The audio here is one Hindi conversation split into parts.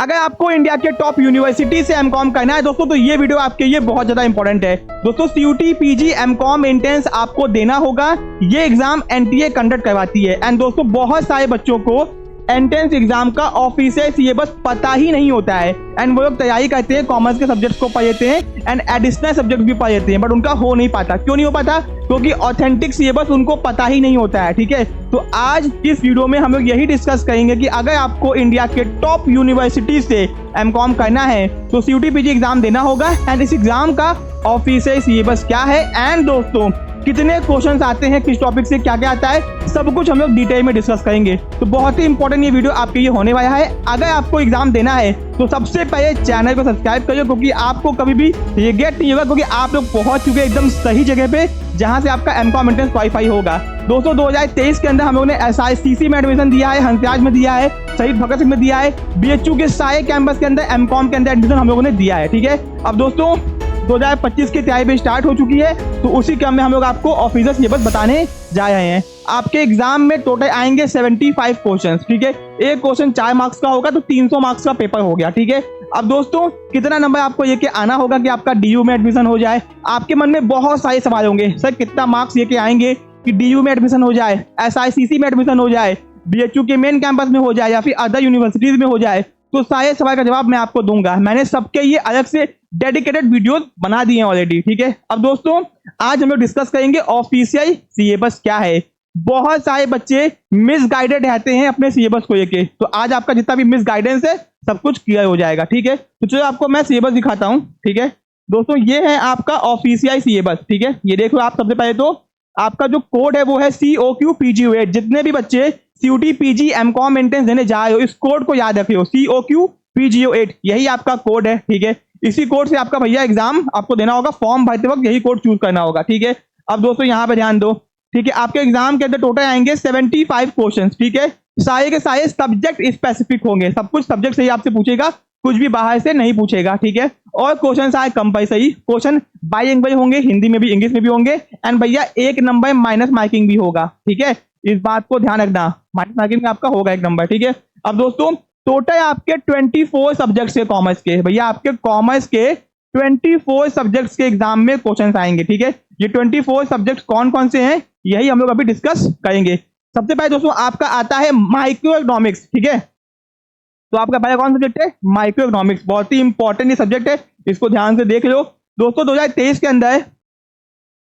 अगर आपको इंडिया के टॉप यूनिवर्सिटी से एमकॉम करना है दोस्तों, तो ये वीडियो आपके लिए बहुत ज्यादा इंपॉर्टेंट है दोस्तों। सीयूटी पीजी एमकॉम एंट्रेंस आपको देना होगा। ये एग्जाम एनटीए कंडक्ट करवाती है। एंड दोस्तों बहुत सारे बच्चों को एंट्रेंस एग्जाम का ऑफिशियल सिलेबस पता ही नहीं होता है। एंड वो लोग तैयारी करते हैं, कॉमर्स के सब्जेक्ट्स को पढ़ लेते हैं एंड एडिशनल सब्जेक्ट भी पढ़ लेते हैं, बट उनका हो नहीं पाता। क्यों नहीं हो पाता? क्योंकि ऑथेंटिक सिलेबस उनको पता ही नहीं होता है। ठीक है, तो आज इस वीडियो में हम लोग यही डिस्कस करेंगे कि अगर आपको इंडिया के टॉप यूनिवर्सिटी से एमकॉम करना है तो सीयूटी पीजी एग्जाम देना होगा। एंड इस एग्जाम का ऑफिशियल सिलेबस क्या है, एंड दोस्तों कितने क्वेश्चंस आते हैं, किस टॉपिक से क्या क्या आता है, सब कुछ हम लोग डिटेल में डिस्कस करेंगे। तो बहुत ही इंपॉर्टेंट ये वीडियो आपके लिए होने वाला है। अगर आपको एग्जाम देना है तो सबसे पहले चैनल को सब्सक्राइब करिए, क्योंकि आपको कभी भी रिग्रेट नहीं होगा, क्योंकि आप लोग पहुंच चुके एकदम सही जगह पे जहां से आपका एमकॉम एंट्रेंस क्वालिफाई होगा। दोस्तों 2023 के अंदर हम लोगों ने एसआईसीसी में एडमिशन दिया है, हंसराज में दिया है, शहीद भगत सिंह में दिया है, बीएचयू के सारे कैंपस के अंदर एमकॉम के अंदर एडमिशन हम लोगों ने दिया है। ठीक है, अब दोस्तों 2025 की तैयारी भी स्टार्ट हो चुकी है, तो उसी क्रम में हम लोग आपको ऑफिशियल सिलेबस बताने जा रहे हैं। आपके एग्जाम में टोटल आएंगे 75 क्वेश्चंस। ठीक है, एक क्वेश्चन 4 मार्क्स का होगा, तो 300 मार्क्स का पेपर हो गया। ठीक है, अब दोस्तों कितना नंबर आपको लेके आना होगा कि आपका डीयू में एडमिशन हो जाए? आपके मन में बहुत सारे सवाल होंगे, सर कितना मार्क्स लेके आएंगे कि डीयू में एडमिशन हो जाए, एसआईसीसी में एडमिशन हो जाए, बीएचयू के मेन कैंपस में हो जाए, या फिर अदर यूनिवर्सिटीज में हो जाए? तो सारे सवाल का जवाब मैं आपको दूंगा। मैंने सबके ये अलग से डेडिकेटेड वीडियोस बना दिए हैं ऑलरेडी। ठीक है, अब दोस्तों आज हम लोग डिस्कस करेंगे ऑफिशियल सिलेबस क्या है। बहुत सारे बच्चे मिसगाइडेड रहते हैं अपने सिलेबस को लेके, तो आज आपका जितना भी मिसगाइडेंस है सब कुछ क्लियर हो जाएगा। ठीक है, तो चलो आपको मैं सिलेबस दिखाता हूँ। ठीक है दोस्तों, ये है आपका ऑफिशियल सिलेबस। ठीक है, ये देखो आप, सबसे पहले तो आपका जो कोड है वो है COQ-PGU8। जितने भी बच्चे सीयूटी पीजी एमकॉम एंट्रेंस देने जा रहे हो, इस कोड को याद रखियो, COQ-PGU8 यही आपका कोड है। ठीक है, इसी कोड से आपका भैया एग्जाम आपको देना होगा, फॉर्म भरते वक्त यही कोड चूज करना होगा। ठीक है, अब दोस्तों यहाँ पे ध्यान दो। ठीक है, आपके एग्जाम के अंदर टोटल आएंगे 75 क्वेश्चन। ठीक है, सारे के सारे सब्जेक्ट स्पेसिफिक होंगे, सब कुछ सब्जेक्ट से ही आपसे पूछेगा, कुछ भी बाहर से नहीं पूछेगा। ठीक है, और क्वेश्चन आए कंपलसरी, क्वेश्चन बाईलिंगुअल होंगे, हिंदी में भी इंग्लिश में भी होंगे। एंड भैया एक नंबर माइनस मार्किंग भी होगा। ठीक है, इस बात को ध्यान रखना, माइनस मार्किंग में आपका होगा 1 नंबर। ठीक है, अब दोस्तों टोटल आपके 24 सब्जेक्ट्स के कॉमर्स के, भैया आपके कॉमर्स के 24 सब्जेक्ट्स के एग्जाम में क्वेश्चंस आएंगे। ठीक है, ये 24 सब्जेक्ट्स कौन कौन से हैं यही हम लोग अभी डिस्कस करेंगे। सबसे पहले दोस्तों आपका आता है माइक्रो इकोनॉमिक्स। ठीक है, तो आपका पहला कौन सब्जेक्ट है? Micro economics. बहुत ही इंपॉर्टेंट ये सब्जेक्ट है, इसको ध्यान से देख लो। दोस्तों 2023 के अंदर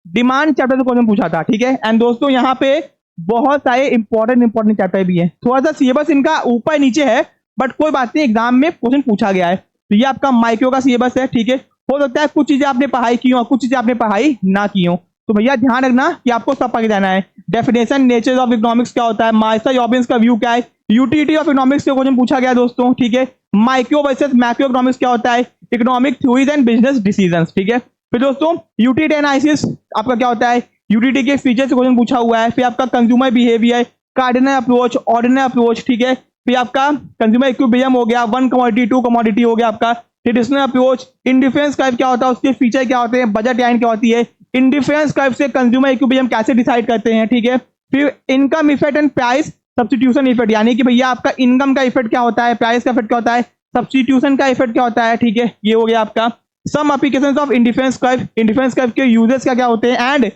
डिमांड चैप्टर से क्वेश्चन पूछा था। ठीक है, एंड दोस्तों यहाँ पे बहुत सारे इंपॉर्टेंट चैप्टर भी हैं। थोड़ा सा सिलेबस इनका ऊपर नीचे है, बट कोई बात नहीं, एग्जाम में क्वेश्चन पूछा गया है। तो ये आपका माइक्रो का सिलेबस है। ठीक है, हो सकता है कुछ चीजें आपने पढ़ाई की हो, कुछ चीजें आपने पढ़ाई ना की हो, तो भैया ध्यान रखना कि आपको सब पढ़ के जाना है। डेफिनेशन, नेचर ऑफ इकोनॉमिक्स क्या होता है, मार्शल रॉबिन्स का व्यू क्या है, यूटिलिटी ऑफ इकोनॉमिक्स से क्वेश्चन पूछा गया दोस्तों। ठीक है, माइक्रो वर्सेस मैक्रो इकोनॉमिक्स क्या होता है, economic theories and business decisions. ठीक है, फिर दोस्तों यूटिलिटी एनालिसिस आपका क्या होता है, यूटिलिटी के फीचर से क्वेश्चन पूछा हुआ है। फिर आपका consumer behaviour, cardinal approach, ordinal approach. ठीक है, फिर आपका कंज्यूमर इक्विलिब्रियम हो गया, 1 कमोडिटी 2 कमोडिटी हो गया आपका। ट्रेडिशनल अप्रोच, इंडिफरेंस कर्व क्या होता है, उसके फीचर क्या होते हैं, बजट लाइन क्या होती है, इंडिफरेंस कर्व से कंज्यूमर इक्विलिब्रियम कैसे डिसाइड करते हैं। ठीक है, फिर income effect and price substitution effect, यानी कि भैया आपका इनकम का इफेक्ट क्या होता है, प्राइस का इफेक्ट क्या होता है, सब्स्टिट्यूशन का इफेक्ट क्या होता है। ठीक है, ये हो गया आपका some applications of indifference curve के यूजेस क्या क्या होते हैं, एंड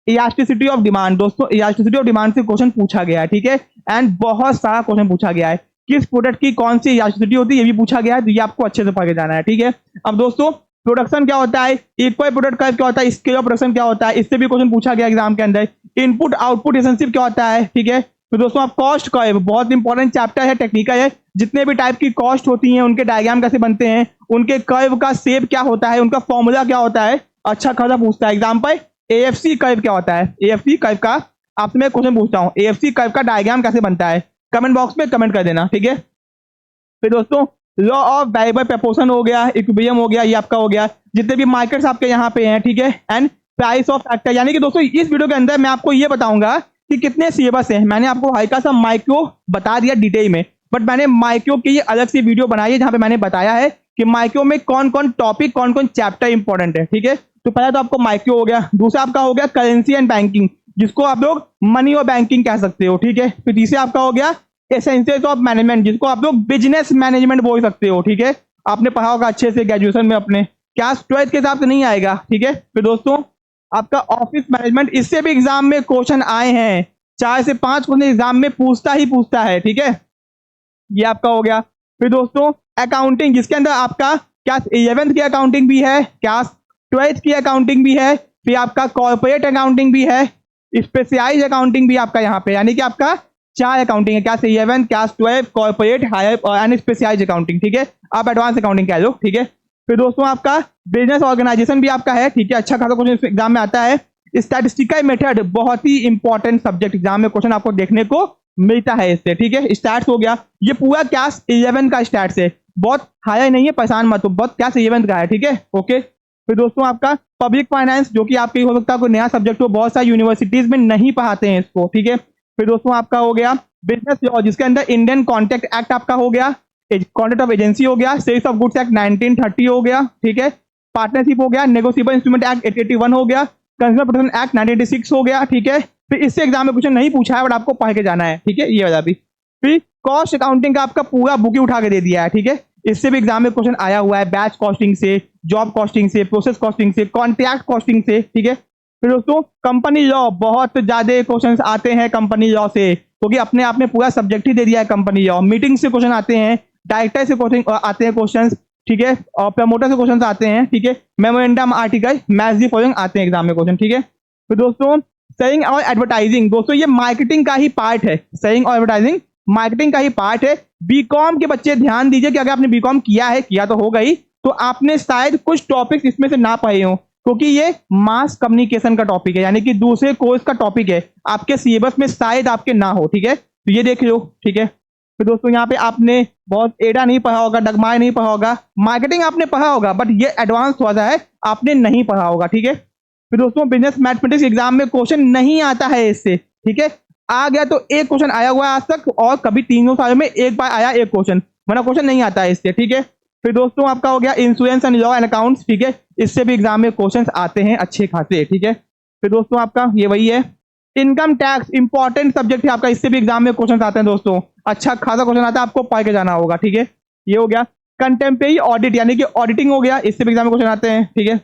इलास्टिसिटी ऑफ डिमांड। दोस्तों इलास्टिसिटी ऑफ डिमांड से क्वेश्चन पूछा गया है। ठीक है, एंड बहुत सारा क्वेश्चन पूछा गया है, किस प्रोडक्ट की कौन सी इलास्टिसिटी होती है ये भी पूछा गया है, तो ये आपको अच्छे से पढ़ के जाना है। ठीक है, अब दोस्तों प्रोडक्शन क्या होता है, इक्वल प्रोडक्ट कर्व क्या होता है, स्केल ऑफ प्रोडक्शन क्या होता है, इससे भी क्वेश्चन पूछा गया एग्जाम के अंदर। इनपुट आउटपुट रिलेशनशिप क्या होता है। ठीक है, तो दोस्तों आप कॉस्ट कर्व, बहुत इंपॉर्टेंट चैप्टर है, टेक्निकल है। जितने भी टाइप की कॉस्ट होती हैं उनके डायग्राम कैसे बनते हैं, उनके कर्व का शेप क्या होता है, उनका फॉर्मूला क्या होता है, अच्छा खासा पूछता है एग्जाम पर। AFC कर्व क्या होता है, AFC कर्व का आपसे मैं क्वेश्चन पूछता हूँ, AFC कर्व का डायग्राम कैसे बनता है, कमेंट बॉक्स में कमेंट कर देना। ठीक है, फिर दोस्तों लॉ ऑफ वेरिएबल प्रपोर्शन हो गया, इक्विलिब्रियम हो गया, ये आपका हो गया। जितने भी मार्केट्स आपके यहाँ पे हैं। ठीक है, एंड प्राइस ऑफ फैक्टर, यानी कि दोस्तों इस वीडियो के अंदर मैं आपको ये बताऊंगा कि कितने सिलेबस हैं। मैंने आपको हल्का सा माइक्रो बता दिया डिटेल में, बट मैंने माइक्रो की ये अलग सी वीडियो बनाई है जहां पे मैंने बताया है कि माइक्रो में कौन कौन टॉपिक, कौन कौन चैप्टर इंपॉर्टेंट है। ठीक है, तो पहला तो आपको माइक्रो हो गया, दूसरा आपका हो गया करेंसी एंड बैंकिंग, जिसको आप लोग मनी और बैंकिंग कह सकते हो। ठीक है, फिर तीसरा आपका हो गया एसेंशियल्स ऑफ मैनेजमेंट, जिसको आप लोग बिजनेस मैनेजमेंट बोल सकते हो, ठीक है। आपने पढ़ा होगा अच्छे से ग्रेजुएशन में अपने, क्लास 12 के हिसाब से नहीं आएगा, ठीक है। फिर दोस्तों आपका ऑफिस मैनेजमेंट, इससे भी एग्जाम में क्वेश्चन आए हैं, 4 से 5 क्वेश्चन एग्जाम में पूछता है, ठीक है। ये आपका हो गया। फिर दोस्तों अकाउंटिंग, जिसके अंदर आपका क्लास 11th की अकाउंटिंग भी है, क्लास 12th की अकाउंटिंग भी है, फिर आपका कॉर्पोरेट अकाउंटिंग भी है, स्पेशलाइज अकाउंटिंग भी आपका यहाँ पे, यानी कि आपका 4 अकाउंटिंग है, class 11, class 12, corporate, higher and specialise accounting, ठीक है। आप एडवांस अकाउंटिंग कह लो, ठीक है। फिर दोस्तों आपका बिजनेस ऑर्गेनाइजेशन भी आपका है, ठीक है। अच्छा खासा क्वेश्चन एग्जाम में आता है। स्टैटिस्टिकल मेथड, बहुत ही इंपॉर्टेंट सब्जेक्ट, एग्जाम में क्वेश्चन आपको देखने को मिलता है इससे, ठीक है। स्टैट्स हो गया, ये पूरा क्लास 11 का स्टैट्स है, बहुत हायर नहीं है, परेशान मत हो, बहुत क्लास 11 का है, ठीक है, ओके। फिर दोस्तों आपका पब्लिक फाइनेंस, जो कि आपके हो सकता है कोई नया सब्जेक्ट हो, बहुत सारी यूनिवर्सिटीज में नहीं पढ़ाते हैं इसको, ठीक है। फिर दोस्तों आपका हो गया बिजनेस लॉ, जिसके अंदर इंडियन कॉन्ट्रैक्ट एक्ट आपका हो गया, कॉन्ट्रैक्ट ऑफ एजेंसी हो गया, सेल्स ऑफ गुड्स एक्ट 1930 हो गया, ठीक है। पार्टनरशिप हो गया, नेगोशिएबल इंस्ट्रूमेंट एक्ट 881 हो गया, कंज्यूमर प्रोटेक्शन एक्ट 1986 हो गया, ठीक है। फिर इससे एग्जाम में क्वेश्चन नहीं पूछा है, बट आपको पढ़ के जाना है, ठीक है, ये वाला भी। फिर कॉस्ट अकाउंटिंग का आपका पूरा बुक ही उठा के दे दिया है, ठीक है। इससे भी एग्जाम में क्वेश्चन आया हुआ है, बैच कॉस्टिंग से, जॉब कॉस्टिंग से, प्रोसेस कॉस्टिंग से, कॉन्ट्रैक्ट कॉस्टिंग से, ठीक है। फिर दोस्तों कंपनी लॉ, बहुत ज्यादा क्वेश्चन आते हैं कंपनी लॉ से, क्योंकि अपने आप में पूरा सब्जेक्ट ही दे दिया है कंपनी लॉ। मीटिंग से क्वेश्चन आते हैं, डायरेक्टर से क्वेश्चन आते हैं क्वेश्चन, ठीक है, और प्रमोटर से क्वेश्चन आते हैं, ठीक है। Memorandum article, match the following आते हैं एग्जाम में क्वेश्चन, ठीक है। फिर दोस्तों सेलिंग और एडवर्टाइजिंग, दोस्तों ये मार्केटिंग का ही पार्ट है, सेलिंग और एडवर्टाइजिंग मार्केटिंग का ही पार्ट है। बीकॉम के बच्चे ध्यान दीजिए कि अगर आपने बीकॉम किया है, किया तो होगा ही, तो आपने शायद कुछ टॉपिक्स इसमें से ना पढ़े हो, क्योंकि ये मास कम्युनिकेशन का टॉपिक है, यानी कि दूसरे कोर्स का टॉपिक है, आपके सिलेबस में शायद आपके ना हो, ठीक है। तो ये देख लो, ठीक है। फिर दोस्तों यहाँ पे आपने बहुत एडा नहीं पढ़ा होगा, डगमाई नहीं पढ़ा होगा, मार्केटिंग आपने पढ़ा होगा, बट ये एडवांस थोड़ा सा है, आपने नहीं पढ़ा होगा, ठीक है। फिर दोस्तों बिजनेस मैथमेटिक्स एग्जाम में क्वेश्चन नहीं आता है इससे, ठीक है। आ गया तो एक क्वेश्चन आया हुआ है आज तक, और कभी 3 सालों में एक बार आया एक क्वेश्चन, वरना क्वेश्चन नहीं आता है इससे, ठीक है। फिर दोस्तों आपका हो गया insurance and law and accounts, ठीक है। इससे भी एग्जाम में क्वेश्चंस आते हैं अच्छे खासे, ठीक है। फिर दोस्तों आपका ये वही है, इनकम टैक्स इंपॉर्टेंट सब्जेक्ट है आपका, इससे भी एग्जाम में क्वेश्चन आते हैं दोस्तों, अच्छा खासा क्वेश्चन आता है, आपको पढ़ के जाना होगा, ठीक है। ये हो गया कंटेम्परेरी ऑडिट, यानी कि ऑडिटिंग हो गया, इससे भी एग्जाम में क्वेश्चन आते हैं, ठीक है।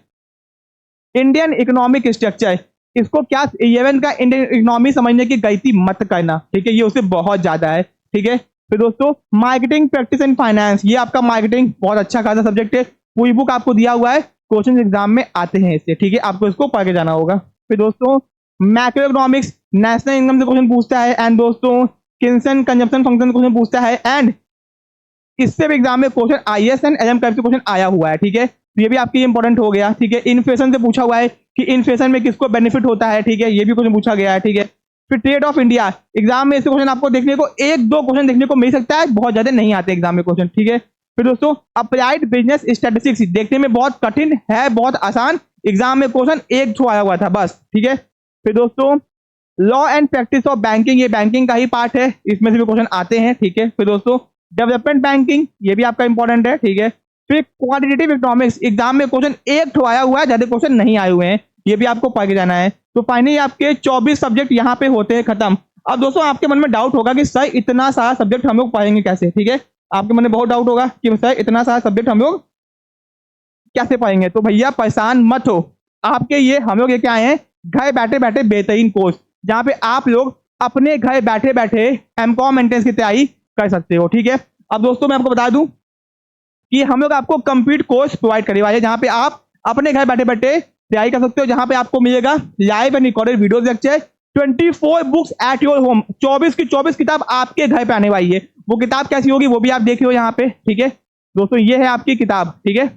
इंडियन इकोनॉमिक स्ट्रक्चर, इसको क्या 11 का इंडियन इकोनॉमी समझने की गलती मत करना, ठीक है, ये उससे बहुत ज्यादा है, ठीक है। फिर दोस्तों मार्केटिंग प्रैक्टिस एंड फाइनेंस, ये आपका मार्केटिंग बहुत अच्छा खासा सब्जेक्ट है, पूरी बुक आपको दिया हुआ है, क्वेश्चन एग्जाम में आते हैं इससे, ठीक है, आपको इसको पढ़ के जाना होगा। फिर दोस्तों मैक्रो इकोनॉमिक्स, नेशनल इनकम से क्वेश्चन पूछता है, एंड दोस्तों किंसन कंजम्पशन फंक्शन क्वेश्चन पूछता है, एंड इससे भी एग्जाम में question IS and LM type से क्वेश्चन आया हुआ है, ठीक है। तो ये भी आपके इंपॉर्टेंट हो गया, ठीक है। इन्फ्लेशन से पूछा हुआ है कि इन्फ्लेशन में किसको बेनिफिट होता है, ठीक है, ये भी क्वेश्चन पूछा गया है, ठीक है। फिर ट्रेड ऑफ इंडिया, एग्जाम में ऐसे क्वेश्चन आपको देखने को 1-2 क्वेश्चन देखने को मिल सकता है, बहुत ज्यादा नहीं आते एग्जाम में क्वेश्चन, ठीक है। फिर दोस्तों अप्लाइड बिजनेस स्टैटिस्टिक्स, देखने में बहुत कठिन है, बहुत आसान, एग्जाम में क्वेश्चन एक छो आया हुआ था बस, ठीक है। फिर दोस्तों law and practice of banking, ये बैंकिंग का ही पार्ट है, इसमें से भी क्वेश्चन आते हैं, ठीक है। फिर दोस्तों डेवलपमेंट बैंकिंग, ये भी आपका इंपॉर्टेंट है, ठीक है। फिर क्वांटिटेटिव इकोनॉमिक्स, एग्जाम में क्वेश्चन एक ठो आया हुआ है, ज्यादा क्वेश्चन नहीं आए हुए हैं, ये भी आपको पढ़ के जाना है। तो फाइनली आपके 24 सब्जेक्ट यहाँ पे होते हैं खत्म। अब दोस्तों आपके मन में डाउट होगा कि सर इतना सारा सब्जेक्ट हम लोग पढ़ेंगे कैसे, ठीक है, आपके मन में बहुत डाउट होगा कि सर इतना सारा सब्जेक्ट हम लोग कैसे पढ़ेंगे। तो भैया परेशान मत हो, आपके ये हम लोग ये क्या है, घर बैठे बैठे बेहतरीन कोर्स, जहाँ पे आप लोग अपने घर बैठे बैठे एमकॉम एंट्रेंस की तैयारी कर सकते हो, ठीक है। अब दोस्तों मैं आपको बता दूं कि हम लोग आपको कंप्लीट कोर्स प्रोवाइड करने वाले हैं, जहां पे आप अपने घर बैठे बैठे तैयारी कर सकते हो, जहां पे आपको मिलेगा live and recorded videos lecture, 24 books at your home, 24 की 24 किताब आपके घर पे आने वाली है। वो किताब कैसी होगी वो भी आप देख लो यहाँ पे, ठीक है दोस्तों, ये है आपकी किताब, ठीक है,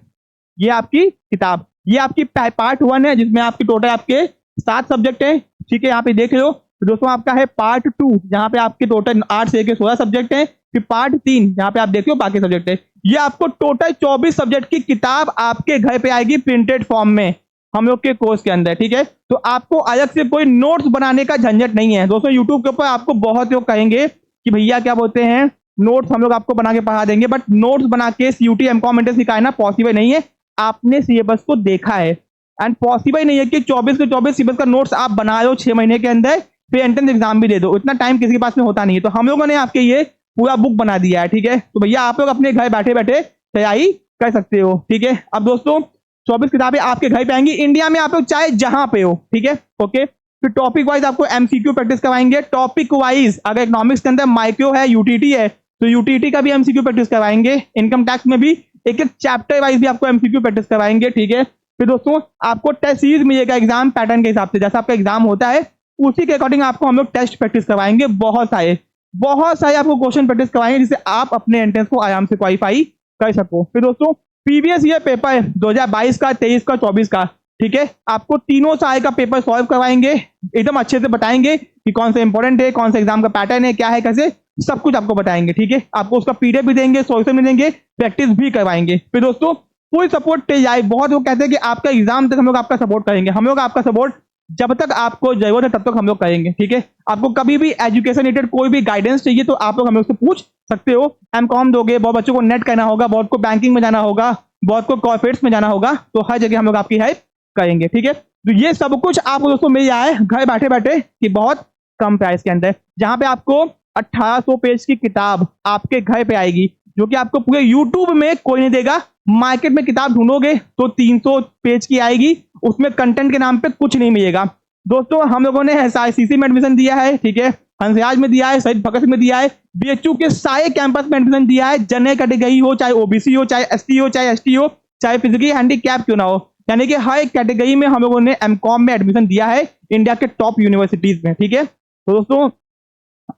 ये आपकी किताब, ये आपकी पार्ट 1 है, जिसमें आपकी टोटल आपके 7 सब्जेक्ट है, ठीक है, यहाँ पे देख लो। दोस्तों आपका है पार्ट 2, जहाँ पे आपके टोटल 8 से 16 सब्जेक्ट है। फिर पार्ट 3, जहाँ पे आप देख लो बाकी सब्जेक्ट है। ये आपको टोटल 24 सब्जेक्ट की किताब आपके घर पे आएगी प्रिंटेड फॉर्म में हम लोग के कोर्स के अंदर, ठीक है। तो आपको अलग से कोई नोट्स बनाने का झंझट नहीं है दोस्तों। यूट्यूब के ऊपर आपको बहुत लोग कहेंगे कि भैया क्या बोलते हैं नोट्स हम लोग आपको बना के पढ़ा देंगे, बट नोट्स बना के सीयूटी एमकॉम एंट्रेंस सिखाना पॉसिबल नहीं है। आपने सिलेबस को देखा है एंड पॉसिबल नहीं है कि 24 के 24 सिलेबस का नोट्स आप बना लो 6 महीने के अंदर, फिर एंट्रेंस एग्जाम भी दे दो, इतना टाइम किसी के पास में होता नहीं है। तो हम लोगों ने आपके ये पूरा बुक बना दिया है, ठीक है। तो भैया आप लोग अपने घर बैठे बैठे तैयारी कर सकते हो, ठीक है। अब दोस्तों 24 किताबें आपके घर पे आएंगी, इंडिया में आप लोग चाहे जहां पे हो, ठीक है, ओके। फिर टॉपिक वाइज आपको एमसीक्यू प्रैक्टिस करवाएंगे, टॉपिक वाइज अगर इकोनॉमिक्स के अंदर माइक्रो है, यूटीटी है, तो यूटीटी का भी एमसीक्यू प्रैक्टिस करवाएंगे। इनकम टैक्स में भी एक एक चैप्टर वाइज भी आपको एमसीक्यू प्रैक्टिस करवाएंगे, ठीक है। फिर दोस्तों आपको टेस्ट सीरीज मिलेगा एग्जाम पैटर्न के हिसाब से, जैसा आपका एग्जाम होता है उसी के अकॉर्डिंग आपको हम लोग टेस्ट प्रैक्टिस करवाएंगे। बहुत सारे आपको क्वेश्चन प्रैक्टिस करवाएंगे जिससे आप अपने एंट्रेंस को आराम से क्वालिफाई कर सको। फिर दोस्तों प्रीवियस ईयर पेपर 2022 का, 23 का, 24 का, ठीक है, आपको तीनों साल का पेपर सॉल्व करवाएंगे, एकदम अच्छे से बताएंगे कि कौन सा इंपॉर्टेंट है, कौन सा एग्जाम का पैटर्न है, क्या है, कैसे, सब कुछ आपको बताएंगे, ठीक है। आपको उसका पीडीएफ भी देंगे, सॉल्यूशन भी देंगे, प्रैक्टिस भी करवाएंगे। फिर दोस्तों फुल सपोर्ट चाहिए। बहुत लोग कहते हैं कि आपका एग्जाम तक हम लोग आपका सपोर्ट करेंगे। हम लोग आपका सपोर्ट जब तक आपको जरूरत है तब तक हम लोग करेंगे, ठीक है। आपको कभी भी एजुकेशन रिलेटेड कोई भी गाइडेंस चाहिए तो आप लोग हम लोग से पूछ सकते हो। एमकॉम दोगे, बहुत बच्चों को नेट करना होगा, बहुत को बैंकिंग में जाना होगा, बहुत को कॉर्पोरेट्स में जाना होगा, तो हर जगह हम लोग आपकी हेल्प करेंगे, ठीक है। तो ये सब कुछ आपको दोस्तों मिल जाए घर बैठे बैठे कि बहुत कम प्राइस के अंदर, जहां पे आपको 1800 पेज की किताब आपके घर पे आएगी, जो कि आपको पूरे यूट्यूब में कोई नहीं देगा। मार्केट में किताब ढूंढोगे तो 300 पेज की आएगी, उसमें कंटेंट के नाम पे कुछ नहीं मिलेगा। दोस्तों हम लोगों ने एसआईसीसी में एडमिशन दिया है, ठीक है, हंसराज में दिया है, शहीद भगत में दिया है, बीएचयू के सारे कैंपस में एडमिशन दिया है। जनरल कैटेगरी हो, चाहे ओबीसी हो, चाहे एसटी हो, चाहे एसटी हो, चाहे फिजिकली हैंडीकैप क्यों ना हो, यानी कि हर कैटेगरी में हम लोगों ने एमकॉम में एडमिशन दिया है इंडिया के टॉप यूनिवर्सिटीज में, ठीक है। तो दोस्तों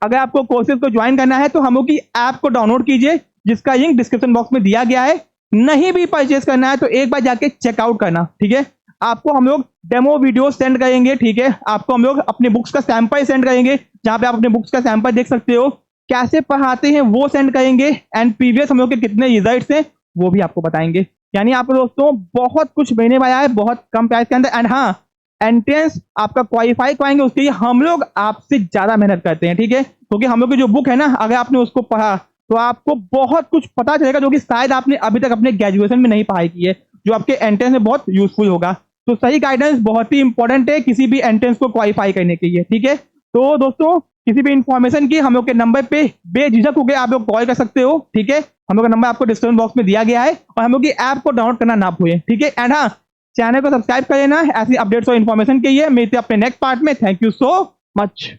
अगर आपको कोर्सेज को ज्वाइन करना है तो हम लोग की ऐप को डाउनलोड कीजिए, जिसका लिंक डिस्क्रिप्शन बॉक्स में दिया गया है। नहीं भी परचेज करना है तो एक बार जाके चेकआउट करना, ठीक है। आपको हम लोग डेमो वीडियो सेंड करेंगे, ठीक है। आपको हम लोग अपने बुक्स का सैंपल सेंड करेंगे, जहां पे आप अपने बुक्स का सैंपल देख सकते हो, कैसे पढ़ाते हैं वो सेंड करेंगे, एंड प्रीवियस हम लोग के कितने रिजल्ट्स हैं वो भी आपको बताएंगे। यानी आप दोस्तों बहुत कुछ मिलने वाला है बहुत कम प्राइस के अंदर। एंड हाँ, एंट्रेंस आपका क्वालिफाई कराएंगे, उसके लिए हम लोग आपसे ज्यादा मेहनत करते हैं, ठीक है। क्योंकि हम लोग की जो बुक है ना, अगर आपने उसको पढ़ा तो आपको बहुत कुछ पता चलेगा जो कि शायद आपने अभी तक अपने ग्रेजुएशन में नहीं पढ़ाई की है, जो आपके एंट्रेंस में बहुत यूजफुल होगा। तो सही गाइडेंस बहुत ही इंपॉर्टेंट है किसी भी एंट्रेंस को क्वालिफाई करने के लिए, ठीक है। तो दोस्तों किसी भी इंफॉर्मेशन की हम लोग के नंबर पे बेझिझक होकर आप लोग कॉल कर सकते हो, ठीक है। हम लोग का नंबर आपको डिस्क्रिप्शन बॉक्स में दिया गया है, और हम लोग की ऐप को डाउनलोड करना ना भूलें, ठीक है। एंड हाँ, चैनल को सब्सक्राइब कर लेना ऐसी अपडेट्स और इन्फॉर्मेशन के लिए। मिलते हैं अपने नेक्स्ट पार्ट में। Thank you so much.